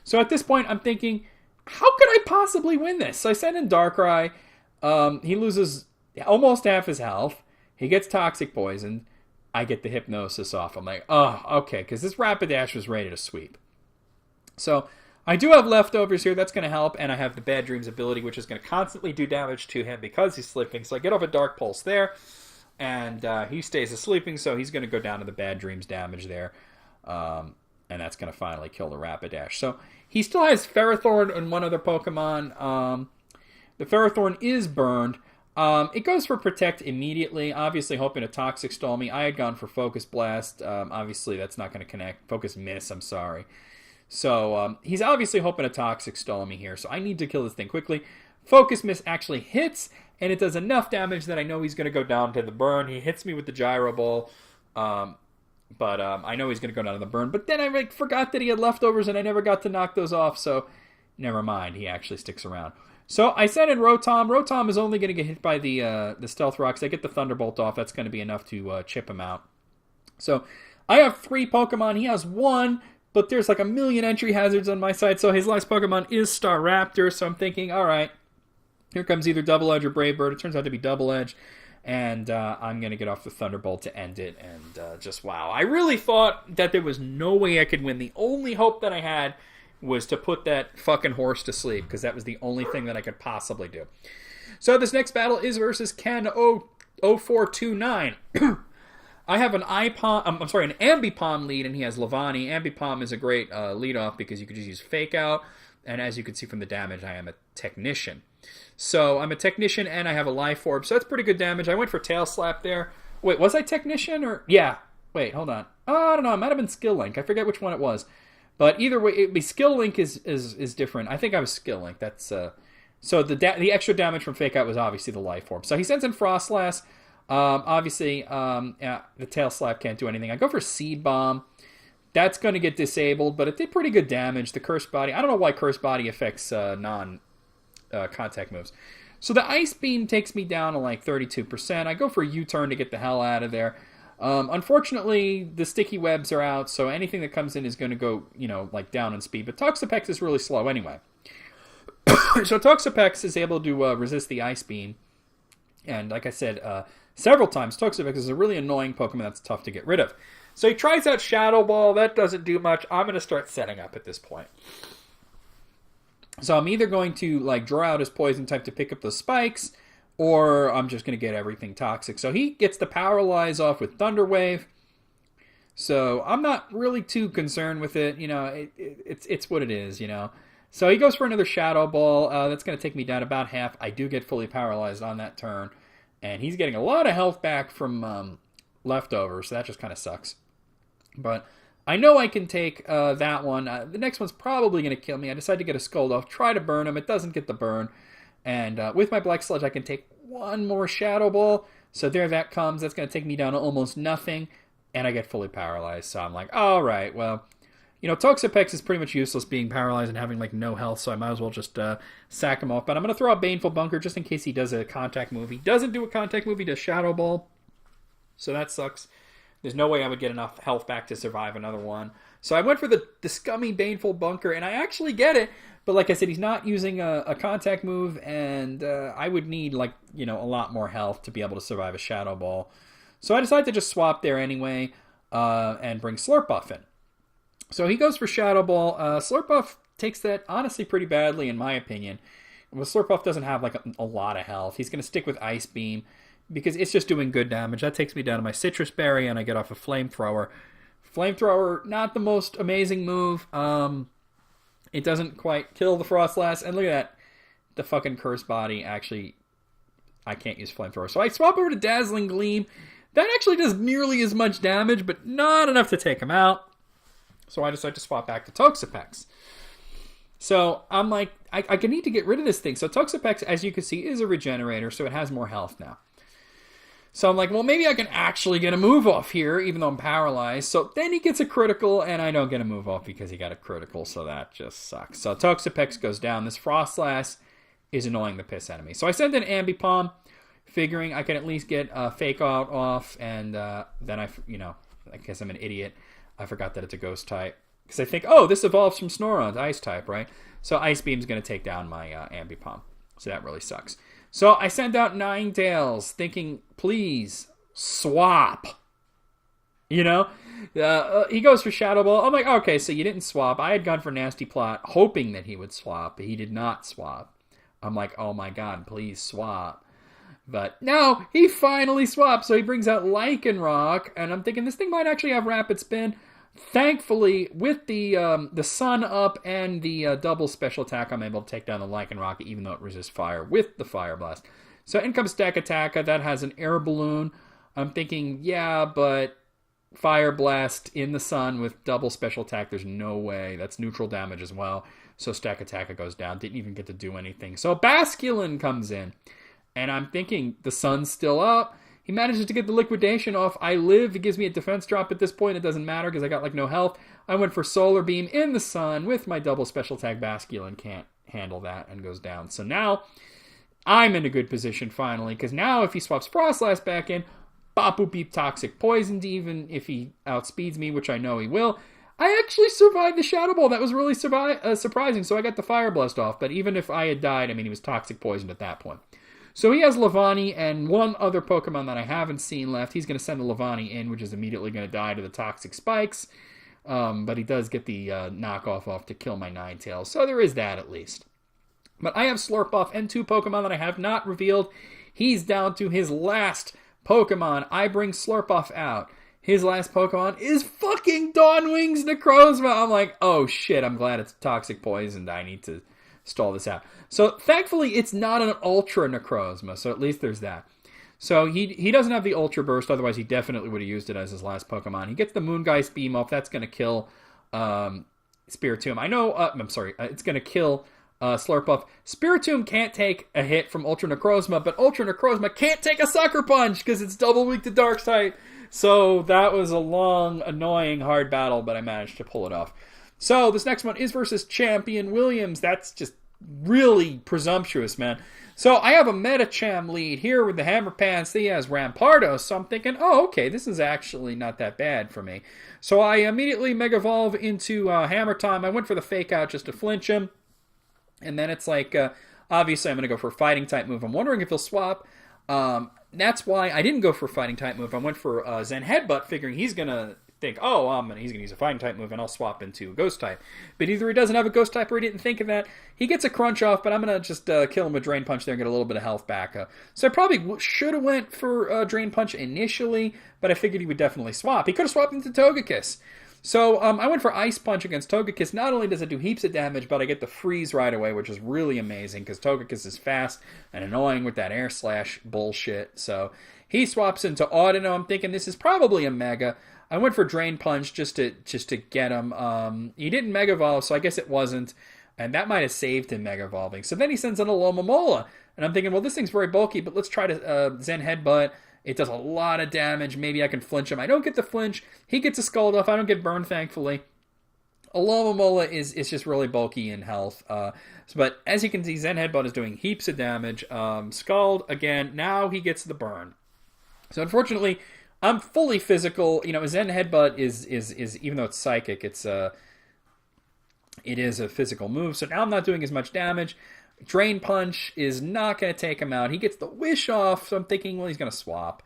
So at this point I'm thinking, how could I possibly win this? So I send in Darkrai, he loses almost half his health, he gets Toxic Poison, I get the Hypnosis off. I'm like, oh, okay, because this Rapidash was ready to sweep. So I do have leftovers here. That's going to help. And I have the Bad Dreams ability, which is going to constantly do damage to him because he's sleeping. So I get off a Dark Pulse there. And he stays asleeping, so he's going to go down to the Bad Dreams damage there. And that's going to finally kill the Rapidash. So he still has Ferrothorn and one other Pokemon. The Ferrothorn is burned. It goes for Protect immediately, obviously hoping to Toxic Stall me. I had gone for Focus Blast. Obviously, that's not going to connect. Focus Miss, I'm sorry. So he's obviously hoping to Toxic Stall me here, so I need to kill this thing quickly. Focus Miss actually hits, and it does enough damage that I know he's going to go down to the burn. He hits me with the Gyro Ball, but I know he's going to go down to the burn. But then I forgot that he had leftovers, and I never got to knock those off, so never mind. He actually sticks around. So I sent in Rotom. Rotom is only going to get hit by the Stealth Rocks. I get the Thunderbolt off. That's going to be enough to chip him out. So I have 3 Pokemon. He has 1. But there's like a million entry hazards on my side, so his last Pokemon is Staraptor, so I'm thinking, alright, here comes either Double Edge or Brave Bird. It turns out to be Double Edge, and I'm going to get off the Thunderbolt to end it, and just wow. I really thought that there was no way I could win. The only hope that I had was to put that fucking horse to sleep, because that was the only thing that I could possibly do. So this next battle is versus Ken 0429. I have an Ambipom lead, and he has Levani. Ambipom is a great lead-off because you could just use Fake Out, and as you can see from the damage, I am a Technician. So I'm a Technician, and I have a Life Orb, so that's pretty good damage. I went for Tail Slap there. Wait, was I Technician, or... Yeah. Wait, hold on. Oh, I don't know. It might have been Skill Link. I forget which one it was. But either way, Skill Link is different. I think I was Skill Link. That's... So the extra damage from Fake Out was obviously the Life Orb. So he sends in Frostlass. Obviously, the Tail Slap can't do anything. I go for Seed Bomb. That's going to get disabled, but it did pretty good damage. The Curse Body, I don't know why Curse Body affects non-contact moves. So the Ice Beam takes me down to like 32%. I go for a U-turn to get the hell out of there. Unfortunately, the Sticky Webs are out, so anything that comes in is going to go, like down in speed. But Toxapex is really slow anyway. So Toxapex is able to resist the Ice Beam. And like I said several times, Toxapex is a really annoying Pokemon that's tough to get rid of. So he tries out Shadow Ball. That doesn't do much. I'm going to start setting up at this point. So I'm either going to like draw out his Poison type to pick up those spikes, or I'm just going to get everything toxic. So he gets the Paralyze off with Thunder Wave. So I'm not really too concerned with it. It's what it is, So he goes for another Shadow Ball. That's going to take me down about half. I do get fully paralyzed on that turn. And he's getting a lot of health back from leftovers, so that just kind of sucks. But I know I can take that one. The next one's probably going to kill me. I decide to get a Scold off, try to burn him. It doesn't get the burn. And with my Black Sludge, I can take one more Shadow Ball. So there that comes. That's going to take me down to almost nothing. And I get fully paralyzed. So I'm like, all right, well, Toxapex is pretty much useless being paralyzed and having like no health. So I might as well just sack him off. But I'm going to throw out Baneful Bunker just in case he does a contact move. He doesn't do a contact move. He does Shadow Ball. So that sucks. There's no way I would get enough health back to survive another one. So I went for the scummy Baneful Bunker, and I actually get it. But like I said, he's not using a contact move, and I would need a lot more health to be able to survive a Shadow Ball. So I decided to just swap there anyway and bring Slurpuff in. So he goes for Shadow Ball. Slurpuff takes that honestly pretty badly, in my opinion. Well, Slurpuff doesn't have a lot of health. He's going to stick with Ice Beam, because it's just doing good damage. That takes me down to my Citrus Berry, and I get off a Flamethrower. Flamethrower, not the most amazing move. It doesn't quite kill the Frostlass. And look at that. The fucking Curse Body, actually, I can't use Flamethrower. So I swap over to Dazzling Gleam. That actually does nearly as much damage, but not enough to take him out. So I decide to swap back to Toxapex. So I'm like, I need to get rid of this thing. So Toxapex, as you can see, is a regenerator, so it has more health now. So I'm like, well, maybe I can actually get a move off here, even though I'm paralyzed. So then he gets a critical, and I don't get a move off because he got a critical, so that just sucks. So Toxapex goes down. This Frostlass is annoying the piss out of me. So I send in Ambipom, figuring I can at least get Fake Out off, and then I guess I'm an idiot. I forgot that it's a Ghost type. Because I think, this evolves from Snorunt, Ice type, right? So Ice Beam's going to take down my Ambipom. So that really sucks. So I send out Ninetales, thinking, please, swap. He goes for Shadow Ball. I'm like, okay, so you didn't swap. I had gone for Nasty Plot, hoping that he would swap, but he did not swap. I'm like, oh my god, please swap. But no, he finally swaps. So he brings out Lycanroc, and I'm thinking this thing might actually have Rapid Spin. Thankfully, with the Sun up and the double special attack, I'm able to take down the Lycanroc, even though it resists fire with the Fire Blast. So in comes Stakataka, that has an Air Balloon. I'm thinking, yeah, but Fire Blast in the Sun with double special attack, there's no way. That's neutral damage as well. So Stakataka goes down, didn't even get to do anything. So Basculin comes in, and I'm thinking, the Sun's still up. He manages to get the Liquidation off. I live. It gives me a defense drop at this point. It doesn't matter because I got no health. I went for Solar Beam in the Sun with my double special attack. Basculin can't handle that and goes down. So now I'm in a good position finally, because now if he swaps Frostlass back in, Bapu Beep Toxic Poisoned, even if he outspeeds me, which I know he will. I actually survived the Shadow Ball. That was really surprising. So I got the Fire Blast off. But even if I had died, he was Toxic Poisoned at that point. So he has Levani and one other Pokemon that I haven't seen left. He's going to send the Levani in, which is immediately going to die to the Toxic Spikes. But he does get the knockoff off to kill my Ninetales. So there is that at least. But I have Slurpuff and two Pokemon that I have not revealed. He's down to his last Pokemon. I bring Slurpuff out. His last Pokemon is fucking Dawnwings Necrozma. I'm like, oh shit, I'm glad it's Toxic Poisoned. I need to stall this out. So thankfully it's not an Ultra Necrozma, so at least there's that. So he doesn't have the Ultra Burst, otherwise he definitely would have used it as his last Pokemon. He gets the Moongeist Beam off, that's going to kill Spiritomb. I know, it's going to kill Slurpuff. Spiritomb can't take a hit from Ultra Necrozma, but Ultra Necrozma can't take a Sucker Punch because it's double weak to Dark type. So that was a long, annoying, hard battle, but I managed to pull it off. So this next one is versus Champion Williams. That's just really presumptuous, man. So I have a Metacham lead here with the Hammer Pants. He has Rampardos, so I'm thinking, oh, okay, this is actually not that bad for me. So I immediately Mega Evolve into Hammer Time. I went for the Fake Out just to flinch him. And then it's like, obviously I'm going to go for a Fighting type move. I'm wondering if he'll swap. That's why I didn't go for a Fighting type move. I went for Zen Headbutt, figuring he's going to think, oh, he's going to use a Fighting type move, and I'll swap into a Ghost type. But either he doesn't have a Ghost type or he didn't think of that. He gets a Crunch off, but I'm going to just kill him with Drain Punch there and get a little bit of health back. So I probably should have went for Drain Punch initially, but I figured he would definitely swap. He could have swapped into Togekiss. So I went for Ice Punch against Togekiss. Not only does it do heaps of damage, but I get the freeze right away, which is really amazing because Togekiss is fast and annoying with that Air Slash bullshit. So he swaps into Audino. I'm thinking this is probably a Mega. I went for Drain Punch just to get him. He didn't Mega Evolve, so I guess it wasn't. And that might have saved him Mega Evolving. So then he sends in a Alomomola. And I'm thinking, well, this thing's very bulky, but let's try to Zen Headbutt. It does a lot of damage. Maybe I can flinch him. I don't get the flinch. He gets a Scald off. I don't get burned, thankfully. Alomomola is just really bulky in health. But as you can see, Zen Headbutt is doing heaps of damage. Scald, again, now he gets the burn. So unfortunately, I'm fully physical. Zen Headbutt is even though it's psychic, it is a physical move. So now I'm not doing as much damage. Drain Punch is not going to take him out. He gets the Wish off, so I'm thinking, well, he's going to swap.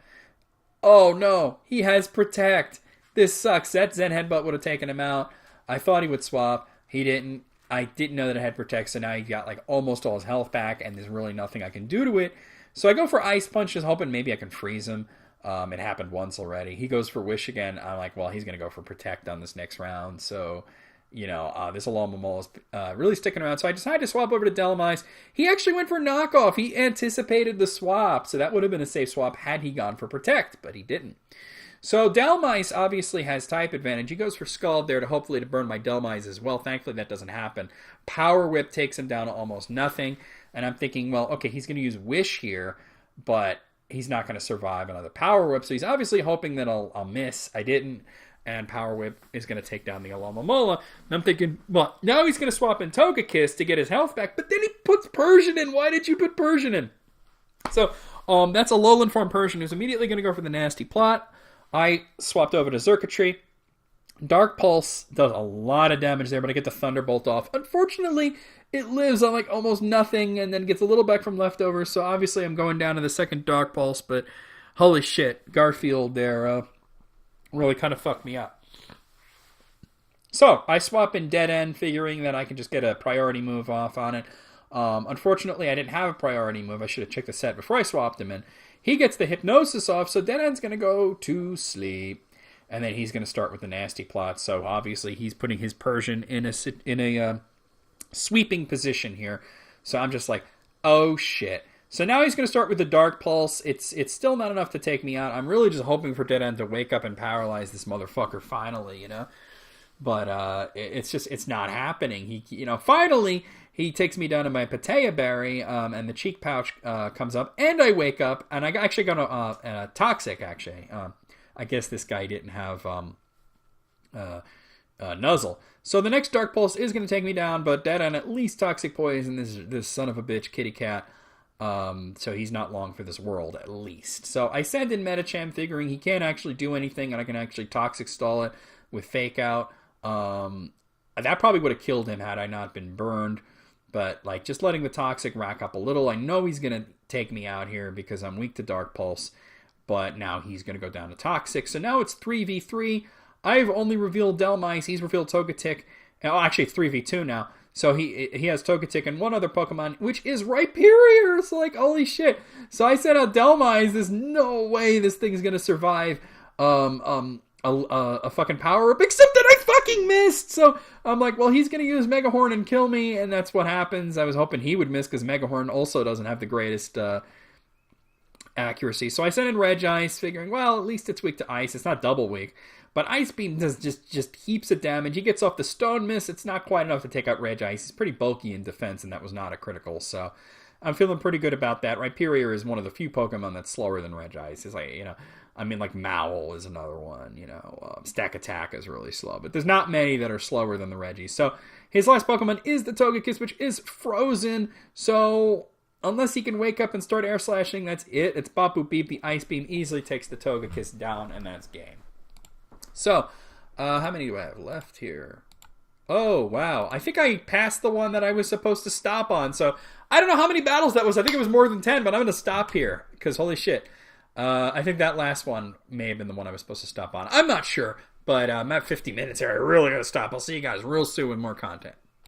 Oh, no. He has Protect. This sucks. That Zen Headbutt would have taken him out. I thought he would swap. He didn't. I didn't know that it had Protect, so now he got like almost all his health back, and there's really nothing I can do to it. So I go for Ice Punch, just hoping maybe I can freeze him. It happened once already. He goes for Wish again. I'm like, well, he's going to go for Protect on this next round, so... this Alomomola is really sticking around. So I decided to swap over to Delamise. He actually went for Knockoff. He anticipated the swap. So that would have been a safe swap had he gone for Protect, but he didn't. So Delamise obviously has type advantage. He goes for Scald there to hopefully to burn my Delamise as well. Thankfully that doesn't happen. Power Whip takes him down to almost nothing. And I'm thinking, well, okay, he's going to use Wish here, but he's not going to survive another Power Whip. So he's obviously hoping that I'll miss. I didn't. And Power Whip is going to take down the Alomomola. And I'm thinking, well, now he's going to swap in Togekiss to get his health back, but then he puts Persian in. Why did you put Persian in? So that's a Alolan form Persian who's immediately going to go for the Nasty Plot. I swapped over to Xurkitree. Dark Pulse does a lot of damage there, but I get the Thunderbolt off. Unfortunately, it lives on like almost nothing and then gets a little back from leftovers. So obviously I'm going down to the second Dark Pulse, but holy shit, Garfield there really kind of fucked me up. So I swap in Dead End, figuring that I can just get a priority move off on it. Unfortunately, I didn't have a priority move. I should have checked the set before I swapped him in. He gets the Hypnosis off, so Dead End's going to go to sleep. And then he's going to start with the Nasty Plot. So obviously he's putting his Persian in a sweeping position here. So I'm just like, oh shit. So now he's going to start with the Dark Pulse. It's still not enough to take me out. I'm really just hoping for Dead End to wake up and paralyze this motherfucker finally, But it's not happening. Finally he takes me down to my Patea Berry, and the Cheek Pouch comes up, and I wake up, and I actually got a Toxic, actually. I guess this guy didn't have Nuzzle. So the next Dark Pulse is going to take me down, but Dead End at least Toxic Poison this son of a bitch, Kitty Cat. So he's not long for this world, at least. So I send in Metacham, figuring he can't actually do anything, and I can actually Toxic Stall it with Fake Out. That probably would have killed him had I not been burned. But, just letting the Toxic rack up a little. I know he's going to take me out here because I'm weak to Dark Pulse. But now he's going to go down to Toxic. So now it's 3v3. I've only revealed Delamise. He's revealed Togetic. Oh, actually, 3v2 now. So he has Togetic and one other Pokemon, which is Rhyperior. It's like, holy shit. So I said out Delamise, there's no way this thing's going to survive a fucking power up, except that I fucking missed. So I'm like, well, he's going to use Mega Horn and kill me, and that's what happens. I was hoping he would miss because Mega Horn also doesn't have the greatest accuracy. So I sent in Regice, figuring, well, at least it's weak to ice. It's not double weak. But Ice Beam does just heaps of damage. He gets off the Stone Miss. It's not quite enough to take out Regice. He's pretty bulky in defense, and that was not a critical. So I'm feeling pretty good about that. Rhyperior is one of the few Pokemon that's slower than Regice. It's like, like Maul is another one. Stack Attack is really slow. But there's not many that are slower than the Reggie. So his last Pokemon is the Togekiss, which is frozen. So unless he can wake up and start air slashing, that's it. It's Bop Boop Beep. The Ice Beam easily takes the Togekiss down, and that's game. So, how many do I have left here? Oh, wow. I think I passed the one that I was supposed to stop on. So, I don't know how many battles that was. I think it was more than 10, but I'm going to stop here. Because, holy shit. I think that last one may have been the one I was supposed to stop on. I'm not sure. But I'm at 50 minutes here. I really got to stop. I'll see you guys real soon with more content.